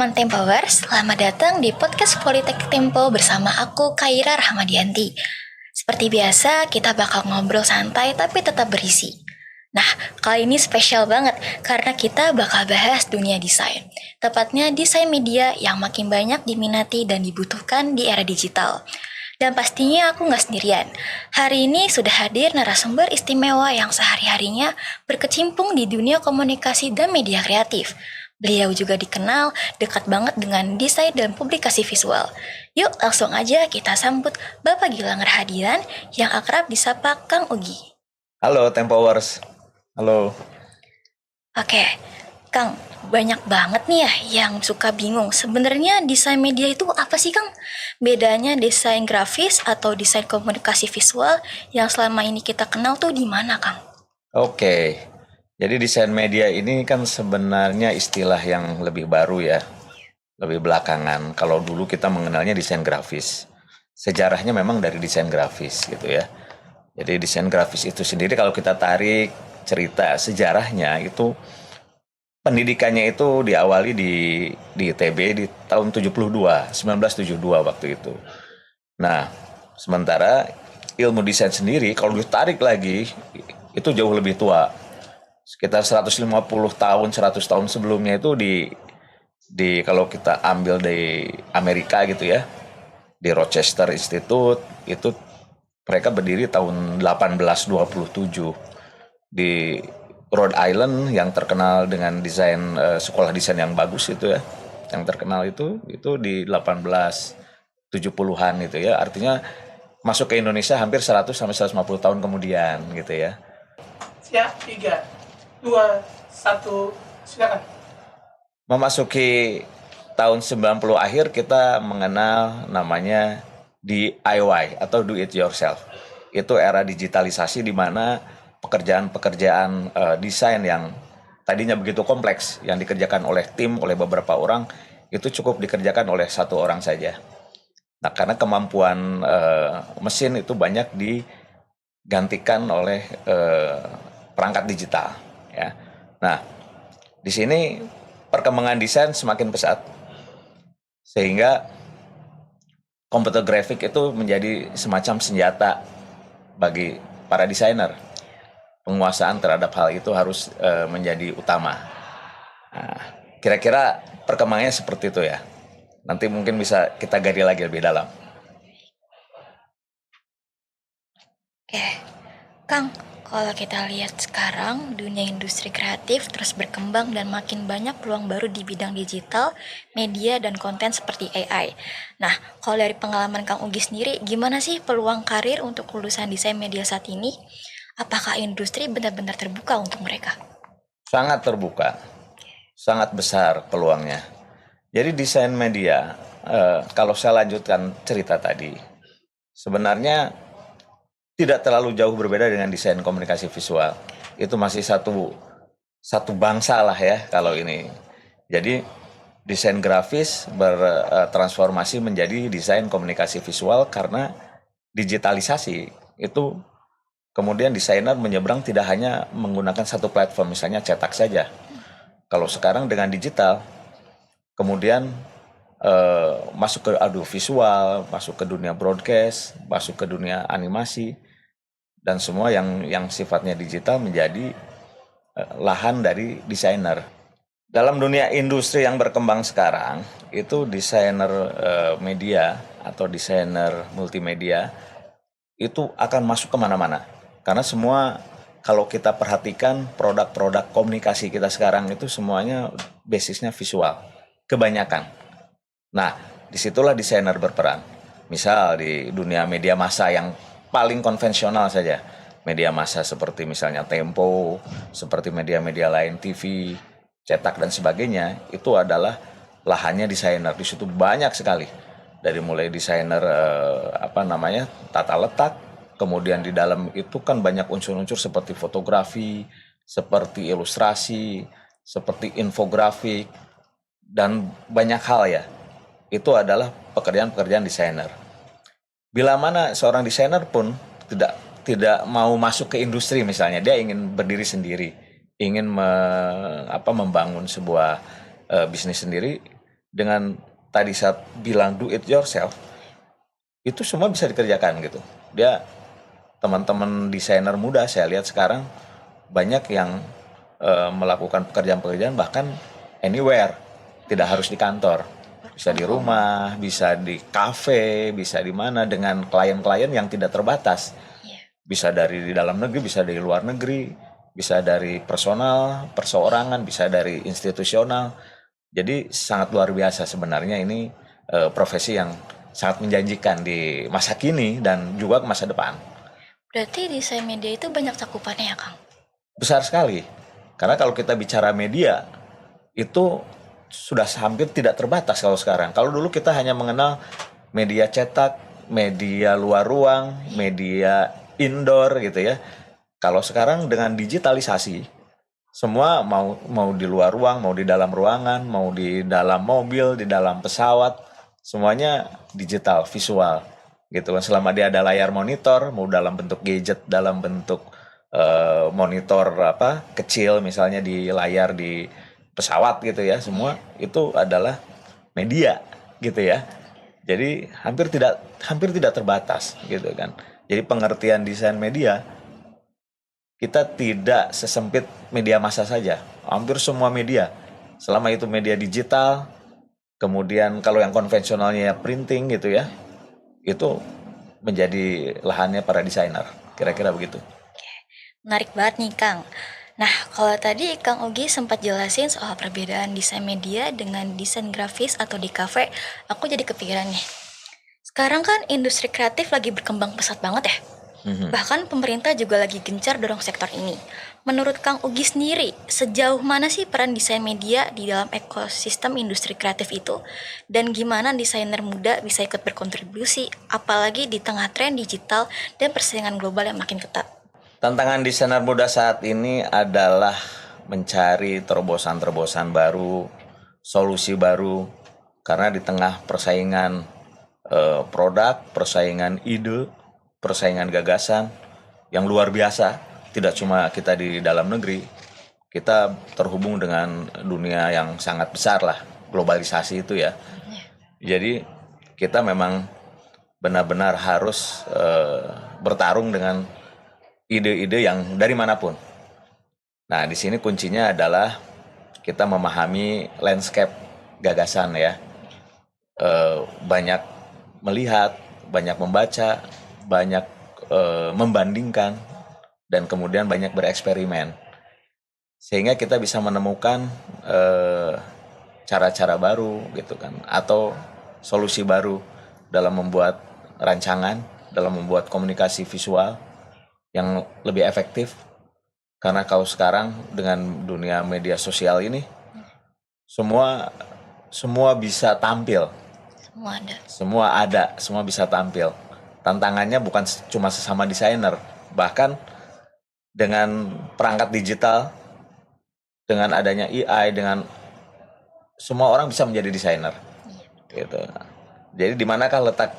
teman-teman Tempowers, selamat datang di podcast Politek Tempo bersama aku Kaira Rahmadianti. Seperti biasa, kita bakal ngobrol santai tapi tetap berisi. Nah, kali ini spesial banget karena kita bakal bahas dunia desain. Tepatnya desain media yang makin banyak diminati dan dibutuhkan di era digital. Dan pastinya aku nggak sendirian. Hari ini sudah hadir narasumber istimewa yang sehari-harinya berkecimpung di dunia komunikasi dan media kreatif. Beliau juga dikenal dekat banget dengan desain dan publikasi visual. Yuk langsung aja kita sambut Bapak Gilang Rahadian yang akrab disapa Kang Ugi. Halo Tempowers. Halo. Oke, Kang, banyak banget nih ya yang suka bingung. Sebenarnya desain media itu apa sih, Kang? Bedanya desain grafis atau desain komunikasi visual yang selama ini kita kenal tuh di mana, Kang? Oke. Jadi desain media ini kan sebenarnya istilah yang lebih baru ya. Lebih belakangan. Kalau dulu kita mengenalnya desain grafis. Sejarahnya memang dari desain grafis gitu ya. Jadi desain grafis itu sendiri kalau kita tarik cerita sejarahnya itu pendidikannya itu diawali di ITB di tahun 1972 waktu itu. Nah, sementara ilmu desain sendiri kalau ditarik lagi itu jauh lebih tua. Sekitar 150 tahun, 100 tahun sebelumnya itu di kalau kita ambil dari Amerika gitu ya. Di Rochester Institute itu mereka berdiri tahun 1827 di Rhode Island yang terkenal dengan desain sekolah desain yang bagus itu ya. Yang terkenal itu di 1870-an gitu ya. Artinya masuk ke Indonesia hampir 100 sampai 150 tahun kemudian gitu ya. Siap, 3, 2, 1, silakan. Memasuki tahun 90 akhir kita mengenal namanya DIY atau do it yourself. Itu era digitalisasi di mana pekerjaan-pekerjaan desain yang tadinya begitu kompleks yang dikerjakan oleh tim, oleh beberapa orang itu cukup dikerjakan oleh satu orang saja. Nah, karena kemampuan mesin itu banyak digantikan oleh perangkat digital ya. Nah, di sini perkembangan desain semakin pesat sehingga computer graphic itu menjadi semacam senjata bagi para desainer. Penguasaan terhadap hal itu harus menjadi utama. Nah, kira-kira perkembangannya seperti itu ya. Nanti mungkin bisa kita gali lagi lebih dalam. Oke, Kang, kalau kita lihat sekarang dunia industri kreatif terus berkembang dan makin banyak peluang baru di bidang digital, media, dan konten seperti AI. Nah, kalau dari pengalaman Kang Ugi sendiri, gimana sih peluang karir untuk lulusan desain media saat ini? Apakah industri benar-benar terbuka untuk mereka? Sangat terbuka, sangat besar peluangnya. Jadi desain media, kalau saya lanjutkan cerita tadi, sebenarnya tidak terlalu jauh berbeda dengan desain komunikasi visual. Itu masih satu bangsa lah ya kalau ini. Jadi desain grafis bertransformasi menjadi desain komunikasi visual karena digitalisasi. Itu kemudian desainer menyeberang tidak hanya menggunakan satu platform, misalnya cetak saja. Kalau sekarang dengan digital, kemudian masuk ke audiovisual, masuk ke dunia broadcast, masuk ke dunia animasi, dan semua yang sifatnya digital menjadi lahan dari desainer. Dalam dunia industri yang berkembang sekarang, itu desainer media atau desainer multimedia itu akan masuk kemana-mana. Karena semua kalau kita perhatikan produk-produk komunikasi kita sekarang itu semuanya basisnya visual, kebanyakan. Nah, disitulah desainer berperan. Misal di dunia media massa yang paling konvensional saja, media massa seperti misalnya Tempo, seperti media-media lain, TV, cetak dan sebagainya, itu adalah lahannya desainer. Di situ banyak sekali, dari mulai desainer tata letak, kemudian di dalam itu kan banyak unsur-unsur seperti fotografi, seperti ilustrasi, seperti infografik, dan banyak hal ya. Itu adalah pekerjaan-pekerjaan desainer. Bila mana seorang desainer pun tidak mau masuk ke industri misalnya, dia ingin berdiri sendiri, ingin membangun sebuah bisnis sendiri, dengan tadi saya bilang do it yourself, itu semua bisa dikerjakan gitu. Dia teman-teman desainer muda saya lihat sekarang banyak yang melakukan pekerjaan-pekerjaan bahkan anywhere, tidak harus di kantor, bisa di rumah, bisa di kafe, bisa di mana dengan klien-klien yang tidak terbatas, Iya. bisa dari di dalam negeri, bisa dari luar negeri, bisa dari personal, perseorangan, bisa dari institusional. Jadi sangat luar biasa sebenarnya ini profesi yang sangat menjanjikan di masa kini dan juga ke masa depan. Berarti desain media itu banyak cakupannya ya, Kang? Besar sekali. Karena kalau kita bicara media, itu sudah hampir tidak terbatas kalau sekarang. Kalau dulu kita hanya mengenal media cetak, media luar ruang, media indoor gitu ya. Kalau sekarang dengan digitalisasi, semua mau di luar ruang, mau di dalam ruangan, mau di dalam mobil, di dalam pesawat, semuanya digital, visual gitu kan. Selama dia ada layar monitor, mau dalam bentuk gadget, dalam bentuk monitor apa kecil misalnya di layar di pesawat gitu ya, semua itu adalah media gitu ya. Jadi hampir tidak terbatas gitu kan. Jadi pengertian desain media kita tidak sesempit media massa saja. Hampir semua media. Selama itu media digital, kemudian kalau yang konvensionalnya ya printing gitu ya, itu menjadi lahannya para desainer. Kira-kira begitu. Menarik banget nih, Kang. Nah, kalau tadi Kang Ugi sempat jelasin soal perbedaan desain media dengan desain grafis atau di kafe, aku jadi kepikiran nih. Sekarang kan industri kreatif lagi berkembang pesat banget ya. Bahkan pemerintah juga lagi gencar dorong sektor ini. Menurut Kang Ugi sendiri, sejauh mana sih peran desain media di dalam ekosistem industri kreatif itu? Dan gimana desainer muda bisa ikut berkontribusi, apalagi di tengah tren digital dan persaingan global yang makin ketat? Tantangan desainer muda saat ini adalah mencari terobosan-terobosan baru, solusi baru, karena di tengah persaingan produk, persaingan ide, persaingan gagasan yang luar biasa, tidak cuma kita di dalam negeri, kita terhubung dengan dunia yang sangat besar lah, globalisasi itu ya. Jadi kita memang benar-benar harus bertarung dengan ide-ide yang dari manapun. Nah, di sini kuncinya adalah kita memahami landscape gagasan ya. Banyak melihat, banyak membaca, banyak membandingkan, dan kemudian banyak bereksperimen. Sehingga kita bisa menemukan cara-cara baru gitu kan, atau solusi baru dalam membuat rancangan, dalam membuat komunikasi visual yang lebih efektif. Karena kalau sekarang dengan dunia media sosial ini semua bisa tampil, semua bisa tampil. Tantangannya bukan cuma sesama desainer, bahkan dengan perangkat digital, dengan adanya AI, dengan semua orang bisa menjadi desainer gitu. Jadi di manakah letak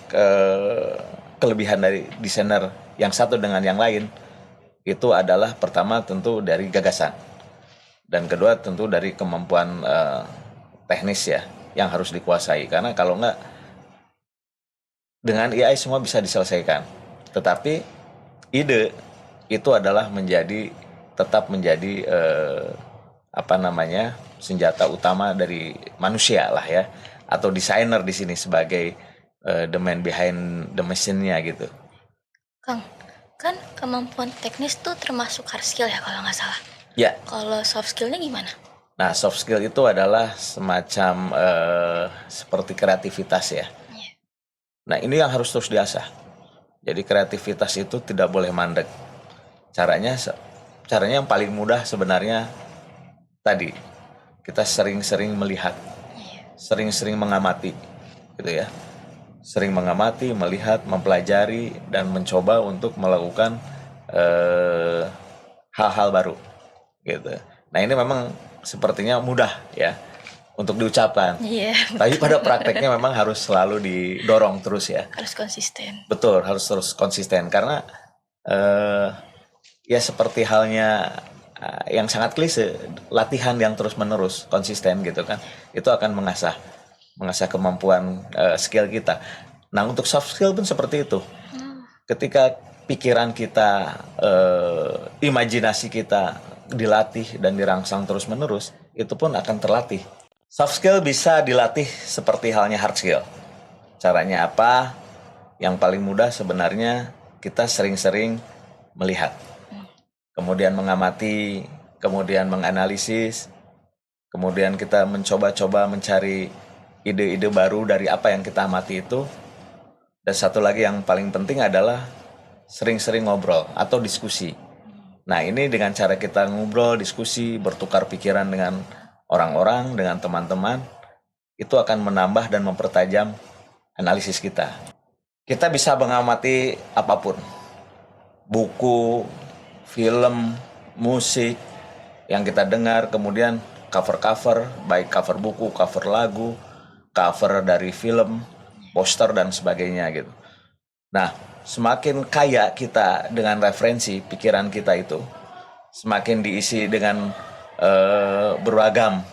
kelebihan dari desainer yang satu dengan yang lain? Itu adalah pertama tentu dari gagasan, dan kedua tentu dari kemampuan teknis ya yang harus dikuasai. Karena kalau enggak, dengan AI semua bisa diselesaikan, tetapi ide itu adalah tetap menjadi senjata utama dari manusia lah ya, atau desainer di sini sebagai the man behind the machine-nya gitu. Kang, kan kemampuan teknis tuh termasuk hard skill ya kalau nggak salah. Ya. Kalau soft skillnya gimana? Nah, soft skill itu adalah semacam seperti kreativitas ya. Iya. Nah, ini yang harus terus diasah. Jadi kreativitas itu tidak boleh mandek. Caranya yang paling mudah sebenarnya tadi, kita sering-sering melihat, sering-sering mengamati gitu ya. Sering mengamati, melihat, mempelajari, dan mencoba untuk melakukan hal-hal baru gitu. Nah, ini memang sepertinya mudah ya untuk diucapkan. Iya. Tapi pada prakteknya memang harus selalu didorong terus ya. Harus konsisten. Betul, harus terus konsisten, karena ya seperti halnya yang sangat klise, latihan yang terus-menerus konsisten gitu kan, itu akan mengasah mengasah kemampuan skill kita. Nah, untuk soft skill pun seperti itu. Ketika pikiran kita, imajinasi kita dilatih dan dirangsang terus-menerus, itu pun akan terlatih. Soft skill bisa dilatih seperti halnya hard skill. Caranya apa? Yang paling mudah sebenarnya kita sering-sering melihat, kemudian mengamati, kemudian menganalisis, kemudian kita mencoba-coba mencari ide-ide baru dari apa yang kita amati itu. Dan satu lagi yang paling penting adalah sering-sering ngobrol atau diskusi. Nah, ini dengan cara kita ngobrol, diskusi, bertukar pikiran dengan orang-orang, dengan teman-teman, itu akan menambah dan mempertajam analisis kita. Kita bisa mengamati apapun. Buku, film, musik yang kita dengar, kemudian cover-cover, baik cover buku, cover lagu, cover dari film, poster dan sebagainya gitu. Nah, semakin kaya kita dengan referensi pikiran kita itu, semakin diisi dengan beragam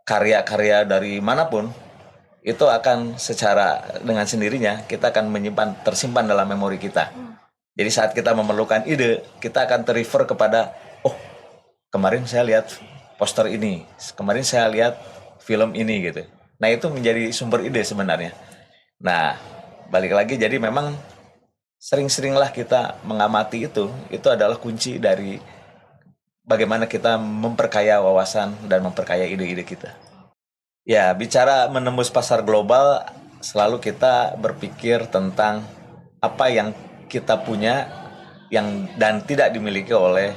karya-karya dari manapun, itu akan secara dengan sendirinya kita akan tersimpan dalam memori kita. Jadi saat kita memerlukan ide, kita akan terrefer kepada, oh kemarin saya lihat poster ini, kemarin saya lihat film ini gitu. Nah, itu menjadi sumber ide sebenarnya. Nah, balik lagi, jadi memang sering-seringlah kita mengamati itu adalah kunci dari bagaimana kita memperkaya wawasan dan memperkaya ide-ide kita. Ya, bicara menembus pasar global, selalu kita berpikir tentang apa yang kita punya dan tidak dimiliki oleh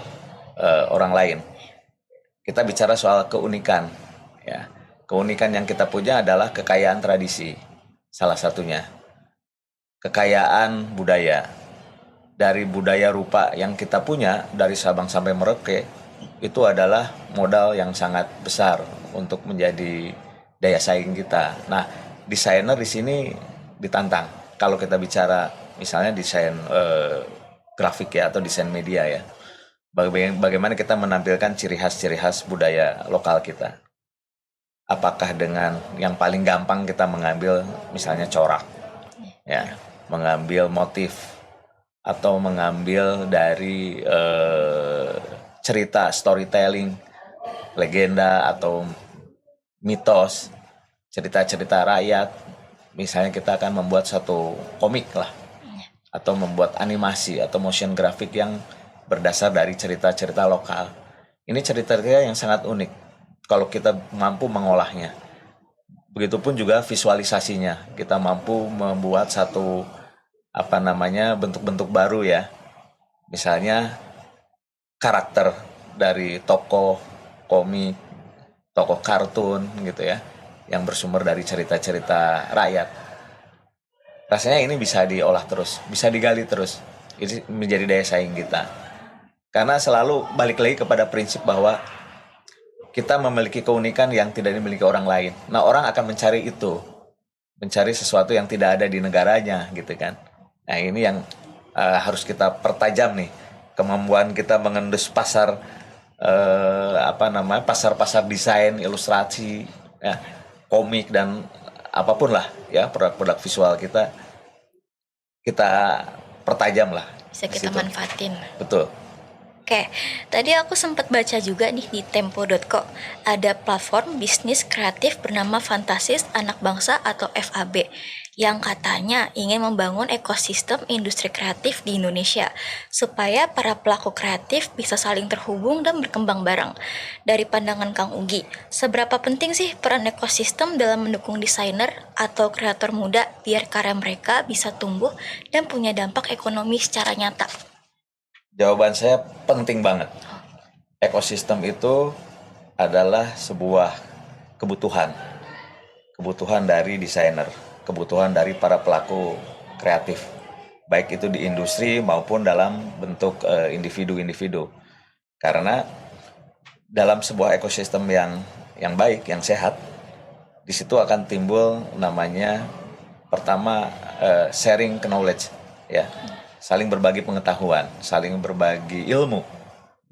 orang lain. Kita bicara soal keunikan, ya. Keunikan yang kita punya adalah kekayaan tradisi. Salah satunya, kekayaan budaya. Dari budaya rupa yang kita punya, dari Sabang sampai Merauke, itu adalah modal yang sangat besar untuk menjadi daya saing kita. Nah, desainer di sini ditantang. Kalau kita bicara misalnya desain grafik ya, atau desain media ya, bagaimana kita menampilkan ciri khas budaya lokal kita. Apakah dengan yang paling gampang kita mengambil misalnya corak, ya, mengambil motif, atau mengambil dari cerita, storytelling, legenda atau mitos, cerita-cerita rakyat. Misalnya kita akan membuat satu komik lah, atau membuat animasi atau motion graphic yang berdasar dari cerita-cerita lokal. Ini cerita-cerita yang sangat unik kalau kita mampu mengolahnya. Begitupun juga visualisasinya. Kita mampu membuat satu bentuk-bentuk baru ya. Misalnya karakter dari tokoh komik, tokoh kartun gitu ya, yang bersumber dari cerita-cerita rakyat. Rasanya ini bisa diolah terus, bisa digali terus. Ini menjadi daya saing kita. Karena selalu balik lagi kepada prinsip bahwa kita memiliki keunikan yang tidak dimiliki orang lain. Nah, orang akan mencari itu, mencari sesuatu yang tidak ada di negaranya gitu kan. Nah, ini yang harus kita pertajam nih, kemampuan kita mengendus pasar pasar-pasar desain, ilustrasi, ya, komik dan apapun lah ya, produk-produk visual kita pertajam lah. Bisa kita manfaatin. Betul. Oke, tadi aku sempat baca juga nih di tempo.co, ada platform bisnis kreatif bernama Fantasis Anak Bangsa atau FAB, yang katanya ingin membangun ekosistem industri kreatif di Indonesia, supaya para pelaku kreatif bisa saling terhubung dan berkembang bareng. Dari pandangan Kang Ugi, seberapa penting sih peran ekosistem dalam mendukung desainer atau kreator muda biar karya mereka bisa tumbuh dan punya dampak ekonomi secara nyata? Jawaban saya penting banget. Ekosistem itu adalah sebuah kebutuhan dari desainer, kebutuhan dari para pelaku kreatif, baik itu di industri maupun dalam bentuk individu-individu. Karena dalam sebuah ekosistem yang baik, yang sehat, di situ akan timbul namanya pertama sharing knowledge, ya. Saling berbagi pengetahuan, saling berbagi ilmu,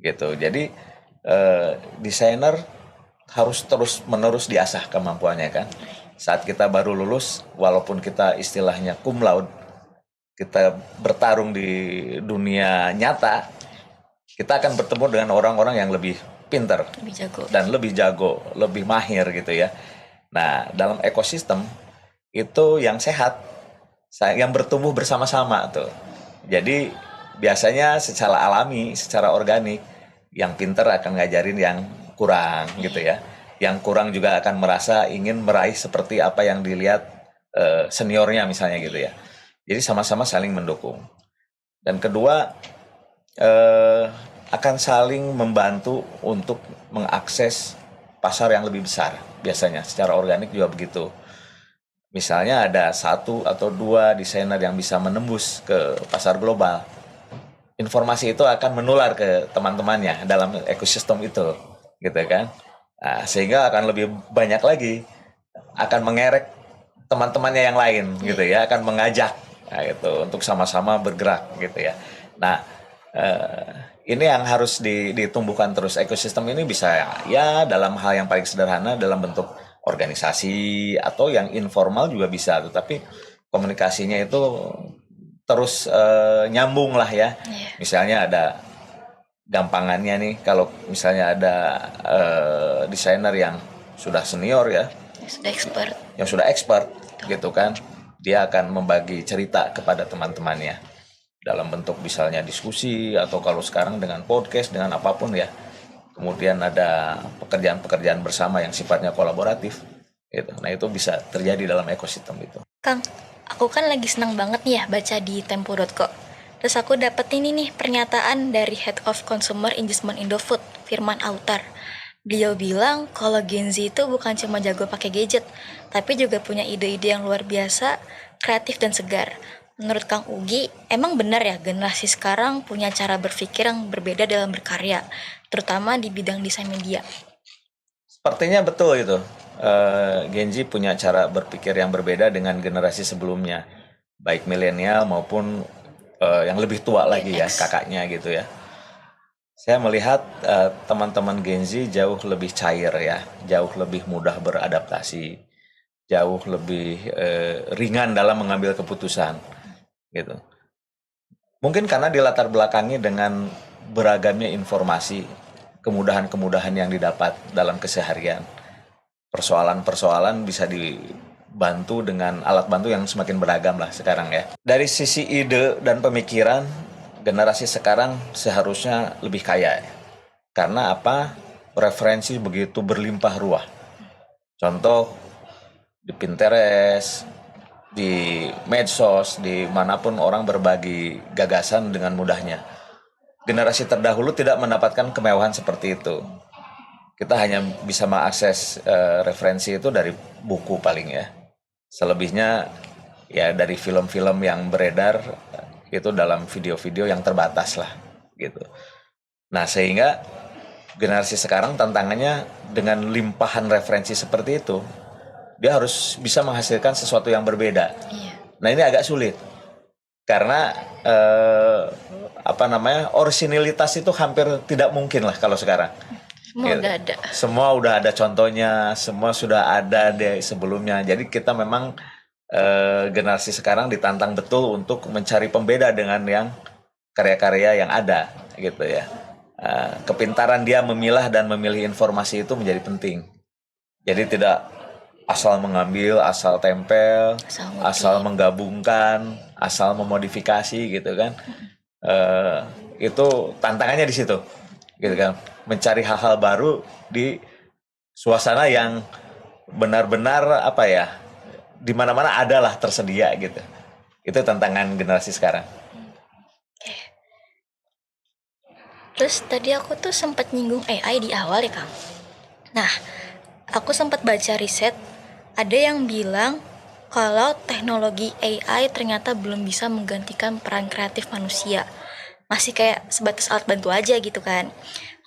gitu. Jadi desainer harus terus-menerus diasah kemampuannya kan. saat kita baru lulus, walaupun kita istilahnya cum laude, kita bertarung di dunia nyata, kita akan bertemu dengan orang-orang yang lebih pinter Lebih jago. dan lebih jago, lebih mahir gitu ya. Nah, dalam ekosistem itu yang sehat, yang bertumbuh bersama-sama tuh. Jadi biasanya secara alami, secara organik, yang pinter akan ngajarin yang kurang gitu ya. Yang kurang juga akan merasa ingin meraih seperti apa yang dilihat seniornya misalnya gitu ya. Jadi sama-sama saling mendukung. Dan kedua, akan saling membantu untuk mengakses pasar yang lebih besar. Biasanya secara organik juga begitu. Misalnya ada 1 atau 2 desainer yang bisa menembus ke pasar global, informasi itu akan menular ke teman-temannya dalam ekosistem itu, gitu kan? Nah, sehingga akan lebih banyak lagi, akan mengerek teman-temannya yang lain, gitu ya, akan mengajak, nah, gitu, untuk sama-sama bergerak, gitu ya. Nah, ini yang harus ditumbuhkan terus. Ekosistem ini bisa ya dalam hal yang paling sederhana dalam bentuk organisasi atau yang informal juga bisa, tetapi komunikasinya itu terus nyambung lah ya. Misalnya ada gampangannya nih, kalau misalnya ada desainer yang sudah senior ya, yang sudah expert gitu kan, dia akan membagi cerita kepada teman-temannya dalam bentuk misalnya diskusi atau kalau sekarang dengan podcast, dengan apapun ya. Kemudian ada pekerjaan-pekerjaan bersama yang sifatnya kolaboratif gitu. Nah, itu bisa terjadi dalam ekosistem itu. Kang, aku kan lagi senang banget nih ya baca di tempo.co. Terus aku dapet ini nih pernyataan dari Head of Consumer Engagement Indofood, Firman Autar. Beliau bilang kalau Gen Z itu bukan cuma jago pakai gadget, tapi juga punya ide-ide yang luar biasa, kreatif dan segar. Menurut Kang Ugi, emang benar ya generasi sekarang punya cara berpikir yang berbeda dalam berkarya, terutama di bidang desain media? Sepertinya betul itu. Gen Z punya cara berpikir yang berbeda dengan generasi sebelumnya, baik milenial maupun yang lebih tua lagi ya, kakaknya gitu ya. Saya melihat teman-teman Gen Z jauh lebih cair ya, jauh lebih mudah beradaptasi, jauh lebih ringan dalam mengambil keputusan gitu. Mungkin karena dilatar belakangi dengan beragamnya informasi, kemudahan-kemudahan yang didapat dalam keseharian. Persoalan-persoalan bisa dibantu dengan alat bantu yang semakin beragam lah sekarang ya. Dari sisi ide dan pemikiran, generasi sekarang seharusnya lebih kaya. Karena apa? Referensi begitu berlimpah ruah. Contoh di Pinterest, di medsos, di manapun orang berbagi gagasan dengan mudahnya. Generasi terdahulu tidak mendapatkan kemewahan seperti itu. Kita hanya bisa mengakses referensi itu dari buku paling ya. Selebihnya ya dari film-film yang beredar itu dalam video-video yang terbatas lah gitu. Nah, sehingga generasi sekarang tantangannya dengan limpahan referensi seperti itu, dia harus bisa menghasilkan sesuatu yang berbeda. Nah, ini agak sulit karena orisinilitas itu hampir tidak mungkin lah kalau sekarang. Semua udah ada contohnya, semua sudah ada deh sebelumnya. Jadi kita memang generasi sekarang ditantang betul untuk mencari pembeda dengan yang karya-karya yang ada gitu ya. Kepintaran dia memilah dan memilih informasi itu menjadi penting. Jadi tidak asal mengambil, asal tempel, asal menggabungkan, asal memodifikasi gitu kan. Itu tantangannya di situ, gitu kan. Mencari hal-hal baru di suasana yang benar-benar di mana-mana adalah tersedia gitu. Itu tantangan generasi sekarang. Terus tadi aku tuh sempat nyinggung AI di awal ya Kang. Nah, aku sempat baca riset, ada yang bilang kalau teknologi AI ternyata belum bisa menggantikan peran kreatif manusia. Masih kayak sebatas alat bantu aja gitu kan.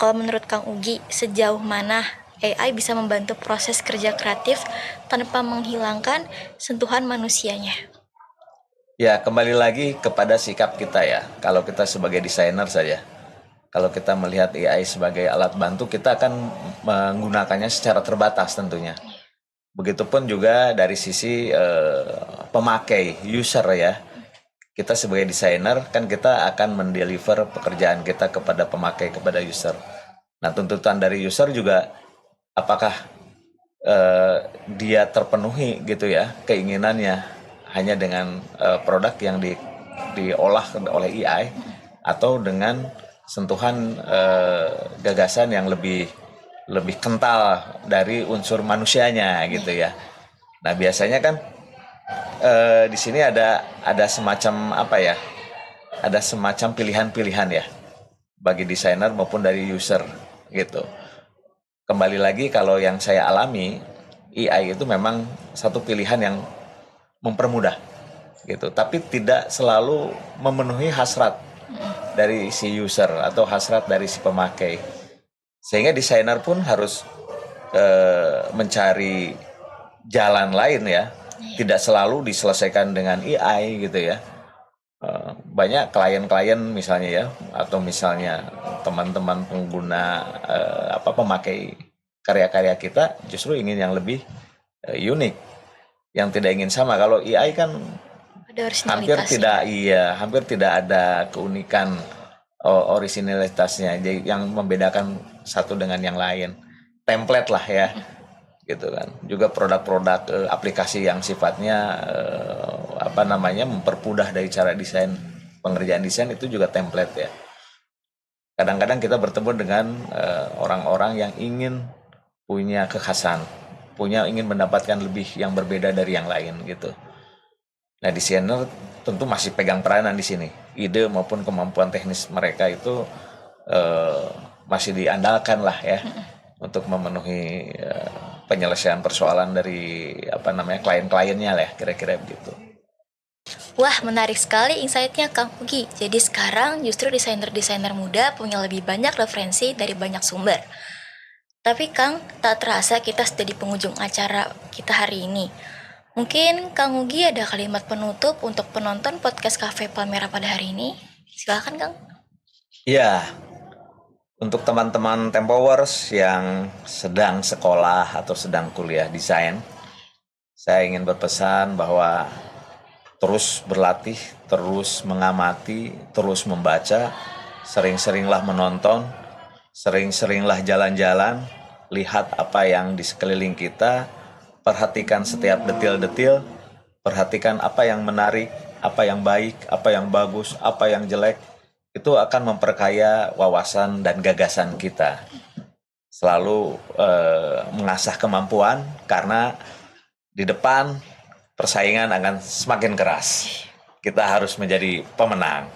Kalau menurut Kang Ugi, sejauh mana AI bisa membantu proses kerja kreatif tanpa menghilangkan sentuhan manusianya? Ya, kembali lagi kepada sikap kita ya. Kalau kita sebagai desainer saja, kalau kita melihat AI sebagai alat bantu, kita akan menggunakannya secara terbatas tentunya. Begitupun juga dari sisi pemakai, user ya. Kita sebagai desainer kan kita akan mendeliver pekerjaan kita kepada pemakai, kepada user. Nah, tuntutan dari user juga apakah dia terpenuhi gitu ya keinginannya hanya dengan produk yang diolah oleh AI atau dengan sentuhan gagasan yang lebih kental dari unsur manusianya gitu ya. Nah, biasanya kan di sini ada semacam apa ya? Ada semacam pilihan-pilihan ya bagi desainer maupun dari user gitu. Kembali lagi, kalau yang saya alami, AI itu memang satu pilihan yang mempermudah gitu, tapi tidak selalu memenuhi hasrat dari si user atau hasrat dari si pemakai. Sehingga desainer pun harus mencari jalan lain ya, tidak selalu diselesaikan dengan AI gitu ya. Banyak klien-klien misalnya ya, atau misalnya teman-teman pengguna pemakai karya-karya kita justru ingin yang lebih unik, yang tidak ingin sama. Kalau AI kan Ada hampir tidak ada keunikan originalitasnya, jadi yang membedakan satu dengan yang lain, template lah ya gitu kan. Juga produk-produk aplikasi yang sifatnya mempermudah dari cara desain, pengerjaan desain itu juga template ya. Kadang-kadang kita bertemu dengan orang-orang yang ingin punya kekhasan, ingin mendapatkan lebih yang berbeda dari yang lain gitu. Nah, desainer tentu masih pegang peranan di sini. Ide maupun kemampuan teknis mereka itu masih diandalkan lah ya untuk memenuhi penyelesaian persoalan dari klien-kliennya lah, kira-kira begitu. Wah, menarik sekali insight-nya Kang Ugi. Jadi sekarang justru desainer-desainer muda punya lebih banyak referensi dari banyak sumber. Tapi Kang, tak terasa kita sudah di penghujung acara kita hari ini. Mungkin Kang Ugi ada kalimat penutup untuk penonton podcast Cafe Palmera pada hari ini? Silakan Kang. Ya, untuk teman-teman Tempowers yang sedang sekolah atau sedang kuliah desain, saya ingin berpesan bahwa terus berlatih, terus mengamati, terus membaca, sering-seringlah menonton, sering-seringlah jalan-jalan, lihat apa yang di sekeliling kita, perhatikan setiap detil-detil, perhatikan apa yang menarik, apa yang baik, apa yang bagus, apa yang jelek. Itu akan memperkaya wawasan dan gagasan kita. Selalu mengasah kemampuan, karena di depan persaingan akan semakin keras. Kita harus menjadi pemenang.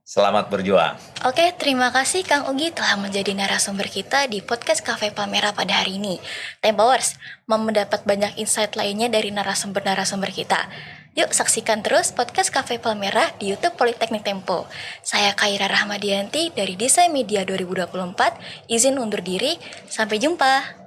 Selamat berjuang. Oke, terima kasih Kang Ugi telah menjadi narasumber kita di podcast Cafe Palmera pada hari ini. Tempowers mau mendapat banyak insight lainnya dari narasumber-narasumber kita. Yuk saksikan terus podcast Cafe Palmera di YouTube Politeknik Tempo. Saya Kaira Rahmadianti dari Desain Media 2024, izin undur diri. Sampai jumpa.